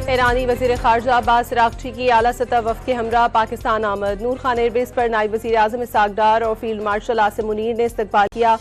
ईरानी वज़ीर ख़ारजा अब्बास अराग़ची की आला सतह वफ़द के हमरा पाकिस्तान आमद। नूर खान एयरबेस पर नायब वज़ीर आज़म इसहाक़ डार और फील्ड मार्शल आसिम मुनीर ने इस्तक़बाल किया।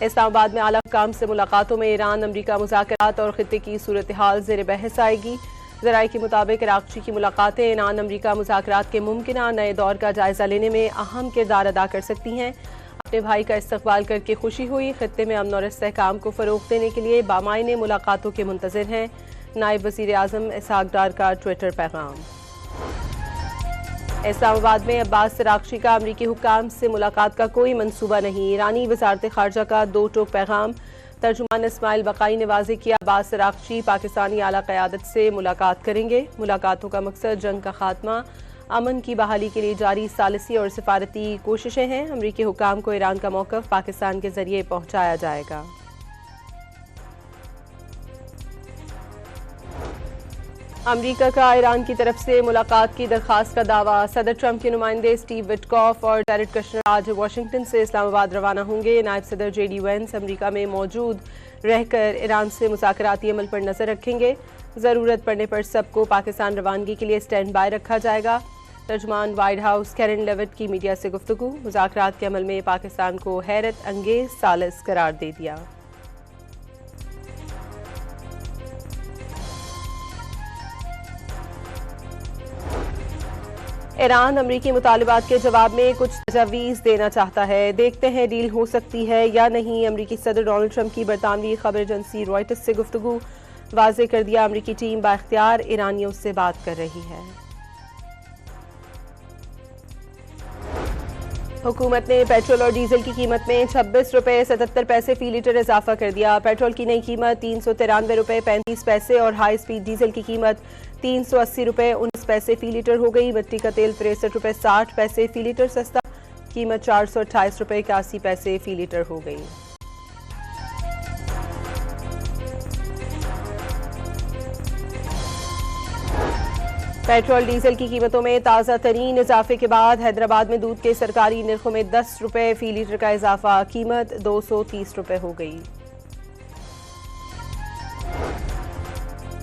इस्लामाबाद में आला हुक्काम से मुलाकातों में ईरान अमरीका मुज़ाकरात और ख़ित्ते की सूरत हाल ज़ेर बहस आएगी। ज़राए के मुताबिक अराग़ची की मुलाकातें ईरान अमरीका मुज़ाकरात के मुमकिना नए दौर का जायज़ा लेने में अहम किरदार अदा कर सकती हैं। अपने भाई का इस्तक़बाल करके खुशी हुई। ख़ित्ते में अमन और इस्तेहकाम को फ़रोग़ देने के लिए बामायने मुलाकातों के मुंतज़िर हैं। नायब वज़ीर आज़म इसहाक़ डार का ट्विटर पैगाम। इस्लामाबाद में अब्बास अराग़ची का अमरीकी हुक्काम से मुलाकात का कोई मंसूबा नहीं। ईरानी वज़ारत ख़ारजा का दो टोक पैगाम। तर्जुमान इस्माइल बक़ाई ने वाज़ेह किया, अब्बास अराग़ची पाकिस्तानी आला क़यादत से मुलाकात करेंगे। मुलाकातों का मकसद जंग का खात्मा, अमन की बहाली के लिए जारी सालिसी और सिफारती कोशिशें हैं। अमरीकी हुक्काम को ईरान का मौक़िफ़ पाकिस्तान के ज़रिए पहुँचाया जाएगा। अमरीका का ईरान की तरफ से मुलाकात की दरख्वास्त का दावा। सदर ट्रंप के नुमाइंदे स्टीव विटकॉफ और जैरेड कुशनर आज वाशिंगटन से इस्लामाबाद रवाना होंगे। नायब सदर JD वेंस अमरीका में मौजूद रहकर ईरान से मुज़ाकराती अमल पर नज़र रखेंगे। ज़रूरत पड़ने पर सबको पाकिस्तान रवानगी के लिए स्टैंड बाय रखा जाएगा। तर्जुमान वाइट हाउस कैरन लेविट की मीडिया से गुफ्तगू। मुज़ाकरात के अमल में पाकिस्तान को हैरत अंगेज सालिस करार दे दिया। ईरान अमरीकी मुतालिबात के जवाब में कुछ तजावीज़ देना चाहता है। देखते हैं डील हो सकती है या नहीं। अमरीकी सदर डोनाल्ड ट्रंप की बरतानवी खबर एजेंसी रॉयटर्स से गुफ्तगू। वाज़ेह कर दिया, अमरीकी टीम बाइख्तियार ईरानियों से बात कर रही है। हुकूमत ने पेट्रोल और डीजल की कीमत में 26 रुपये 77 पैसे फी लीटर इजाफा कर दिया। पेट्रोल की नई कीमत 393 रुपये 35 पैसे और हाई स्पीड डीजल की कीमत 380 रुपये 19 पैसे फी लीटर हो गई। मिट्टी का तेल 63 रुपये 60 पैसे फी लीटर सस्ता, कीमत 428 रुपये 81 पैसे फी लीटर हो गई। पेट्रोल डीजल की कीमतों में ताज़ा तरीन इजाफे के बाद हैदराबाद में दूध के सरकारी निर्खों में 10 रुपये फी लीटर का इजाफा, कीमत 230 रुपये हो गई।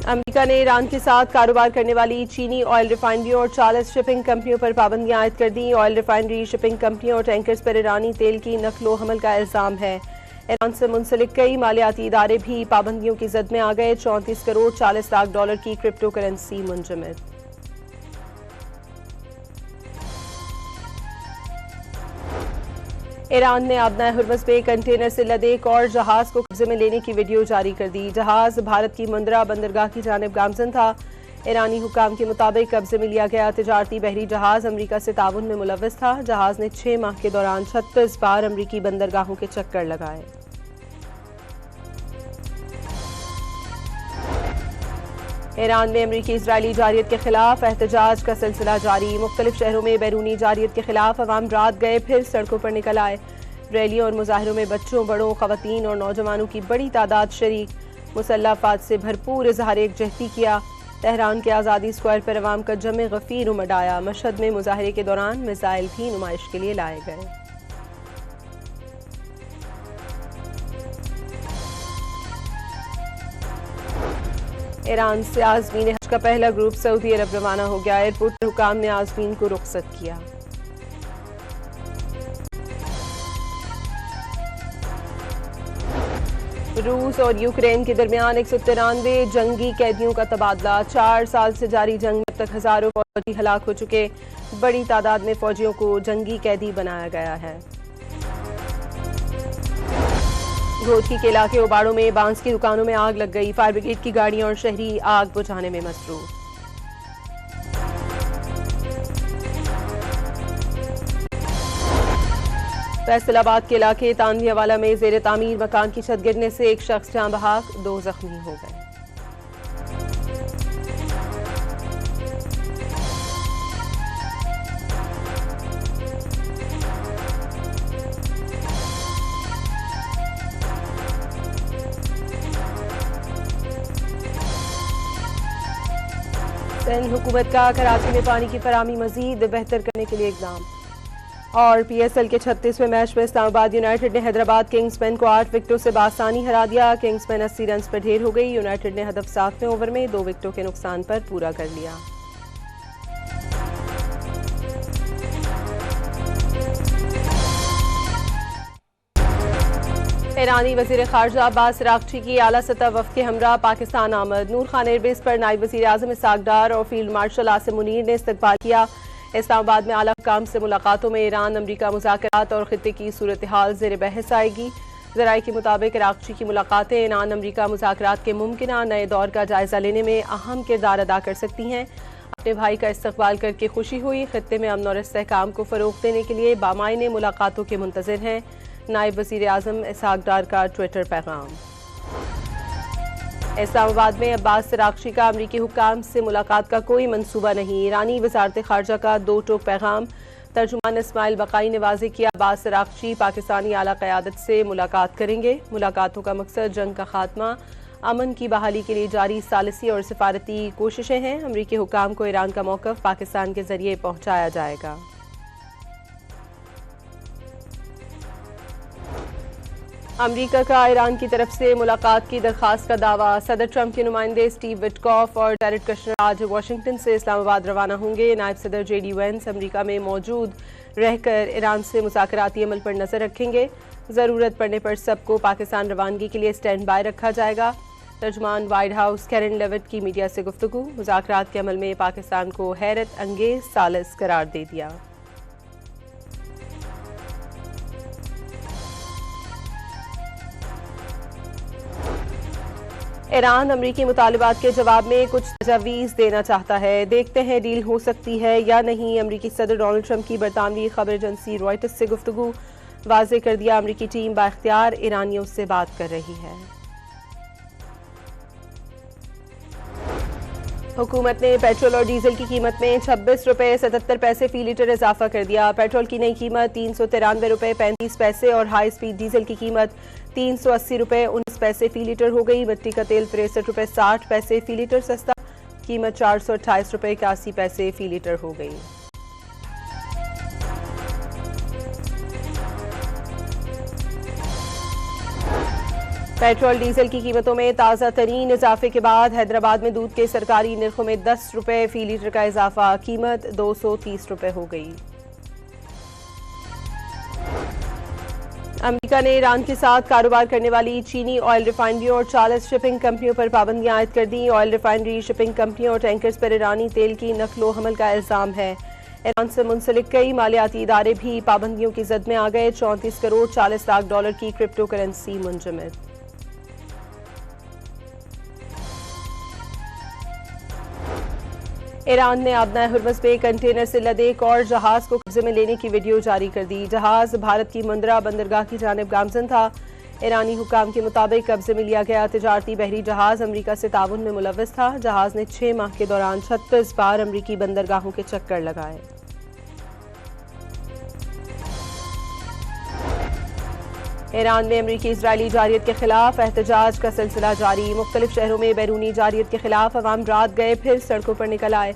अमेरिका ने ईरान के साथ कारोबार करने वाली चीनी ऑयल रिफाइनरियों और 40 शिपिंग कंपनियों पर पाबंदियां आयद कर दी। ऑयल रिफाइनरी, शिपिंग कंपनियों और टैंकर्स पर ईरानी तेल की नकलो हमल का इल्जाम है। ईरान से मुंसलिक कई मालियाती इदारे भी पाबंदियों की जद में आ गए। 34 करोड़ 40 लाख डॉलर की क्रिप्टो करेंसी मुंजमद। ईरान ने आबनाए हुर्मुज़ में कंटेनर से लदे एक और जहाज को कब्जे में लेने की वीडियो जारी कर दी। जहाज भारत की मुंद्रा बंदरगाह की जानिब गामजन था। ईरानी हुक्काम के मुताबिक कब्जे में लिया गया तिजारती बहरी जहाज अमरीका से ताउन में मुलव्वस था। जहाज ने 6 माह के दौरान 36 बार अमरीकी बंदरगाहों के चक्कर लगाए। ईरान में अमरीकी इजरायली जारियत के खिलाफ एहतजाज का सिलसिला जारी। मुख्तलिफ शहरों में बैरूनी जारियत के खिलाफ अवाम रात गए फिर सड़कों पर निकल आए। रैलियों और मुजाहिरों में बच्चों, बड़ों, खवातीन और नौजवानों की बड़ी तादाद शरीक। मुसल्लह अफवाज से भरपूर इजहार एकजहती किया। तेहरान के आज़ादी स्क्वायर पर अवाम का जमे गफीर उमड़ आया। मशहद में मुजाहरे के दौरान मिसाइल भी नुमाइश के लिए लाए गए। ईरान से आज़मीन हज का पहला ग्रुप सऊदी अरब रवाना हो गया। एयरपोर्ट पर हुकाम ने आज़मीन को रुखसत किया। रूस और यूक्रेन के दरमियान 193 जंगी कैदियों का तबादला। 4 साल से जारी जंग में अब तक हजारों फौजी हलाक हो चुके। बड़ी तादाद में फौजियों को जंगी कैदी बनाया गया है। घोटकी के इलाके उबाड़ों में बांस की दुकानों में आग लग गई। फायर ब्रिगेड की गाड़ियां और शहरी आग बुझाने में मसरूफ। फैसलाबाद के इलाके तानवियावाला में जेर तामीर मकान की छत गिरने से एक शख्स जान बहक, 2 जख्मी हो गए। सिंध हुकूमत का कराची में पानी की फराहमी मजीद बेहतर करने के लिए इक़दाम। और पीएसएल के 36वें मैच में इस्लामाबाद यूनाइटेड ने हैदराबाद किंग्समैन को 8 विकेटों से बासानी हरा दिया। किंग्समैन 80 रन पर ढेर हो गई। यूनाइटेड ने हदफ 7वें ओवर में 2 विकेटों के नुकसान पर पूरा कर लिया। ईरानी वजीर खारजा अब्बास अरागची की आला सतह वफ़द के हमरा पाकिस्तान आमद। नूर खान एयरबेस पर नायब वज़ीर आज़म इसाक डार और फील्ड मार्शल आसिम मुनीर ने इस्तकबाल किया। इस्लामाबाद में आला हुक्काम से मुलाकातों में ईरान अमरीका मुज़ाकरात और खित्ते की सूरत हाल ज़ेर बहस आएगी। ज़राए के मुताबिक अरागची की मुलाकातें ईरान अमरीका मुज़ाकरात के मुमकिना नए दौर का जायज़ा लेने में अहम किरदार अदा कर सकती हैं। अपने भाई का इस्तकबाल करके खुशी हुई। खित्ते में अमन और इस्तेहकाम को फ़रोग़ देने के लिए बामायने मुलाकातों के मुंतज़िर हैं। नायब वज़ीर आज़म इसाक डार का ट्विटर पैगाम। इस्लामाबाद में अब्बास अरागची का अमरीकी हुक्काम से मुलाकात का कोई मंसूबा नहीं। ईरानी वज़ारत खारजा का 2 टोक पैगाम। तर्जुमान इस्माइल बकाई ने वाज़ेह किया, अब्बास अरागची पाकिस्तानी आला क़यादत से मुलाकात करेंगे। मुलाकातों का मकसद जंग का खात्मा, अमन की बहाली के लिए जारी सालिसी और सिफारती कोशिशें हैं। अमरीकी हुक्काम को ईरान का मौक़िफ़ पाकिस्तान के ज़रिए पहुँचाया जाएगा। अमरीका का ईरान की तरफ से मुलाकात की दरख्वास्त का दावा। सदर ट्रंप के नुमाइंदे स्टीव विटकॉफ और जैरेड कुशनर आज वाशिंगटन से इस्लामाबाद रवाना होंगे। नायब सदर JD वेंस अमरीका में मौजूद रहकर ईरान से मुज़ाकराती अमल पर नज़र रखेंगे। ज़रूरत पड़ने पर सबको पाकिस्तान रवानगी के लिए स्टैंड बाय रखा जाएगा। तर्जुमान वाइट हाउस कैरन लेविट की मीडिया से गुफ्तगू। मुज़ाकरात के अमल में पाकिस्तान को हैरत अंगेज सालिस करार दे दिया। ईरान अमरीकी मुतालबात के जवाब में कुछ तजावीज़ देना चाहता है। देखते हैं डील हो सकती है या नहीं। अमरीकी सदर डोनाल्ड ट्रंप की बरतानवी खबर एजेंसी रॉयटर्स से गुफ्तगू। वाज़ेह कर दिया, अमरीकी टीम बाइख्तियार ईरानियों से बात कर रही है। हुकूमत ने पेट्रोल और डीजल की कीमत में 26 रुपये 77 पैसे फी लीटर इजाफा कर दिया। पेट्रोल की नई कीमत 393 रुपये 35 पैसे और हाई स्पीड डीजल की कीमत 380 रुपये 19 पैसे फी लीटर हो गई। मिट्टी का तेल 63 रुपये 60 पैसे फी लीटर सस्ता, कीमत 428 रुपये 81 पैसे फी लीटर हो गई। पेट्रोल डीजल की कीमतों में ताज़ा तरीन इजाफे के बाद हैदराबाद में दूध के सरकारी निर्खों में 10 रुपये फी लीटर का इजाफा, कीमत 230 रुपये हो गई। अमेरिका ने ईरान के साथ कारोबार करने वाली चीनी ऑयल रिफाइनरियों और 40 शिपिंग कंपनियों पर पाबंदियां आयद कर दी। ऑयल रिफाइनरी, शिपिंग कंपनियों और टैंकर्स पर ईरानी तेल की नकलो हमल का इल्जाम है। ईरान से मुंसलिक कई मालियाती इदारे भी पाबंदियों की जद में आ गए। 34 करोड़ 40 लाख डॉलर की क्रिप्टो करेंसी मुंजमद। ईरान ने आबना हुर्मस में कंटेनर से लदे एक और जहाज को कब्जे में लेने की वीडियो जारी कर दी। जहाज भारत की मुंद्रा बंदरगाह की जानिब गामजन था। ईरानी हुकाम के मुताबिक कब्जे में लिया गया तिजारती बहरी जहाज अमरीका से ताउन में मुलव्वस था। जहाज ने 6 माह के दौरान 36 बार अमरीकी बंदरगाहों के चक्कर लगाए। ईरान में अमरीकी इजरायली जारियत के खिलाफ एहतजाज का सिलसिला जारी। मुख्तलिफ शहरों में बैरूनी जारियत के खिलाफ अवाम रात गए फिर सड़कों पर निकल आए।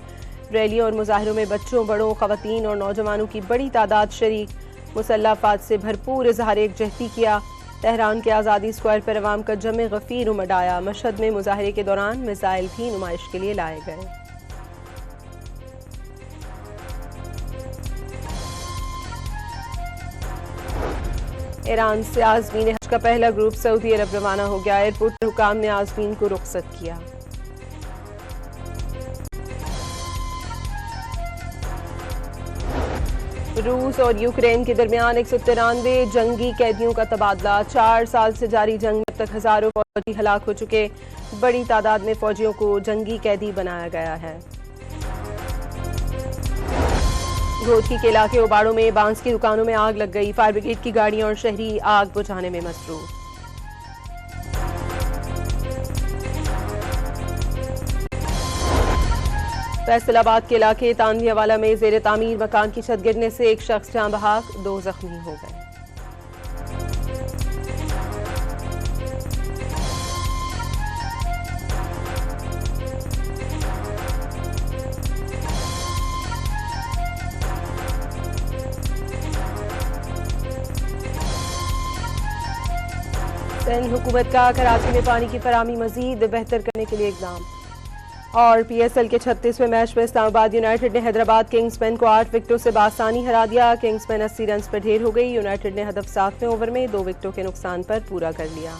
रैलियों और मुजाहिरों में बच्चों, बड़ों, खवातीन और नौजवानों की बड़ी तादाद शरीक। मुसल्लह अफवाद से भरपूर इजहार एकजहती किया। तेहरान के आज़ादी स्क्वायर पर अवाम का जमे गफीर उमड़ आया। मशहद में मुजाहरे के दौरान मिसाइल भी नुमाइश के लिए लाए गए। ईरान से आज़मीन हज का पहला ग्रुप सऊदी अरब रवाना हो गया। एयरपोर्ट पर हुकाम ने आज़मीन को रुखसत किया। रूस और यूक्रेन के दरमियान 193 जंगी कैदियों का तबादला। 4 साल से जारी जंग में अब तक हजारों फौजी हलाक हो चुके। बड़ी तादाद में फौजियों को जंगी कैदी बनाया गया है। घोटकी के इलाके उबाड़ों में बांस की दुकानों में आग लग गई। फायर ब्रिगेड की गाड़ियां और शहरी आग बुझाने में मसरूफ। फैसलाबाद के इलाके तानवियावाला में जेर तामीर मकान की छत गिरने से एक शख्स जान बहक, 2 जख्मी हो गए। सिंध हुकूमत का कराची में पानी की फराहमी मजीद बेहतर करने के लिए इकदाम। और PSL के 36वें मैच में इस्लामाबाद यूनाइटेड ने हैदराबाद किंग्समैन को 8 विकेटों से बासानी हरा दिया। किंग्समैन 80 रन पर ढेर हो गई। यूनाइटेड ने हदफ 7वें ओवर में 2 विकेटों के नुकसान पर पूरा कर लिया।